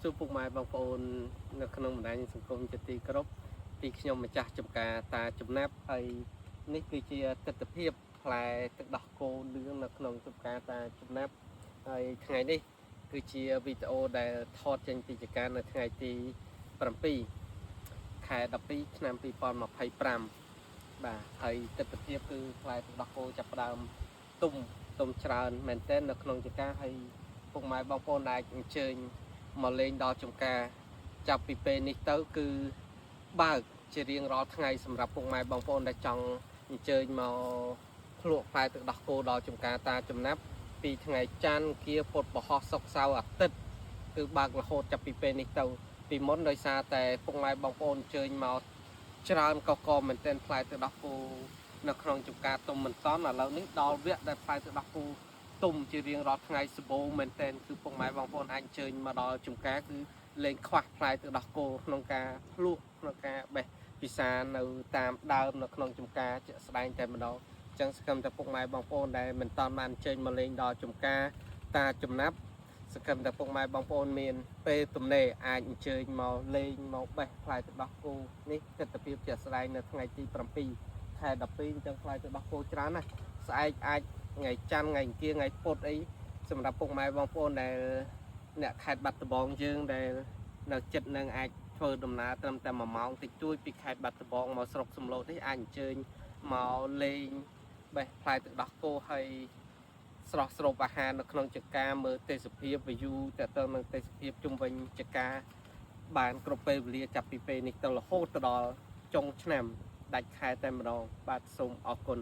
ជួបពុកម៉ែបងប្អូននៅក្នុងបណ្ដាញសង្គមជាទីគោរពពីខ្ញុំម្ចាស់ចំការតាចំណាប់ហើយនេះគឺជាទស្សនវិជ្ជាផ្លែទឹកដោះគោលឿងនៅក្នុងចំការតាចំណាប់ហើយថ្ងៃនេះគឺជាវីដេអូដែលថតចេញពីចការនៅថ្ងៃទី7 ខែ 12 ឆ្នាំ 2025 បាទហើយទស្សនវិជ្ជាគឺផ្លែទឹកដោះគោចាប់ផ្ដើមទុំច្រើនមែនទែននៅក្នុងចការហើយពុកម៉ែបងប្អូនដែលអញ្ជើញមកលេងដល់ចំការចាប់ពីពេលនេះទៅគឺបើកជារៀងរាល់ថ្ងៃសម្រាប់ពុកម៉ែបងប្អូនដែលចង់អញ្ជើញមកភ្លក់ផ្លែទឹកដោះគោដល់ចំការតាចំណាប់ពីថ្ងៃច័ន្ទគៀពុធពហុសុក្រសៅរ៍អាទិត្យគឺបើករហូតចាប់ពីពេលនេះទៅពីមុនដោយសារតែពុកម៉ែបងប្អូនអញ្ជើញមកច្រើនកមែនទែនផ្លែទឹកដោះគោនៅក្នុងចំការទុំមិនតន់ឥឡូវនេះដល់វគ្គដែលផ្លែទឹកដោះគោទុំជារៀងរាល់ថ្ងៃសបោមែនទែនគឺពុកម៉ែបងប្អូនអាចអញ្ជើញមកដល់ចំការគឺលេងខ្វះផ្លែទឹកដោះគោក្នុងការភ្លក់ក្នុងការបេះពិសានៅតាមដើមនៅក្នុងចំការជាក់ស្ដែងតែម្ដងអញ្ចឹងសកម្មតែពុកម៉ែបងប្អូនដែលមិនតាន់បានអញ្ជើញមកលេងដល់ចំការតាចំណាប់សកម្មតែពុកម៉ែបងប្អូនមានពេលទំនេរអាចអញ្ជើញមកលេងមកបេះផ្លែទឹកដោះគោនេះទស្សនវិជ្ជាជាក់ស្ដែងនៅថ្ងៃទី7 ខែ 12 អញ្ចឹងផ្លែទឹកដោះគោច្រើនណាស់ស្អែកអាចថ្ងៃច័ន្ទថ្ងៃអង្គារថ្ងៃពុធអីសម្រាប់ពុកម៉ែបងប្អូនដែលអ្នកខេត្តបាត់ដំបងយើងដែលនៅចិត្តនឹងអាចធ្វើដំណើរត្រឹមតែ1ម៉ោងតិចតួចពីខេត្តបាត់ដំបងមកស្រុកសំឡូតនេះអាចអញ្ជើញមកលេងបេះផ្លែទឹកដោះគោហើយស្រស់ស្រូបអាហារនៅក្នុងចការមើលទេសភាព view ទៅនឹងទេសភាពជុំវិញចការបានគ្រប់ពេលវេលាចាប់ពីពេលនេះទៅរហូតដល់ចុងឆ្នាំដាច់ខែតែម្ដងបាទសូមអរគុណ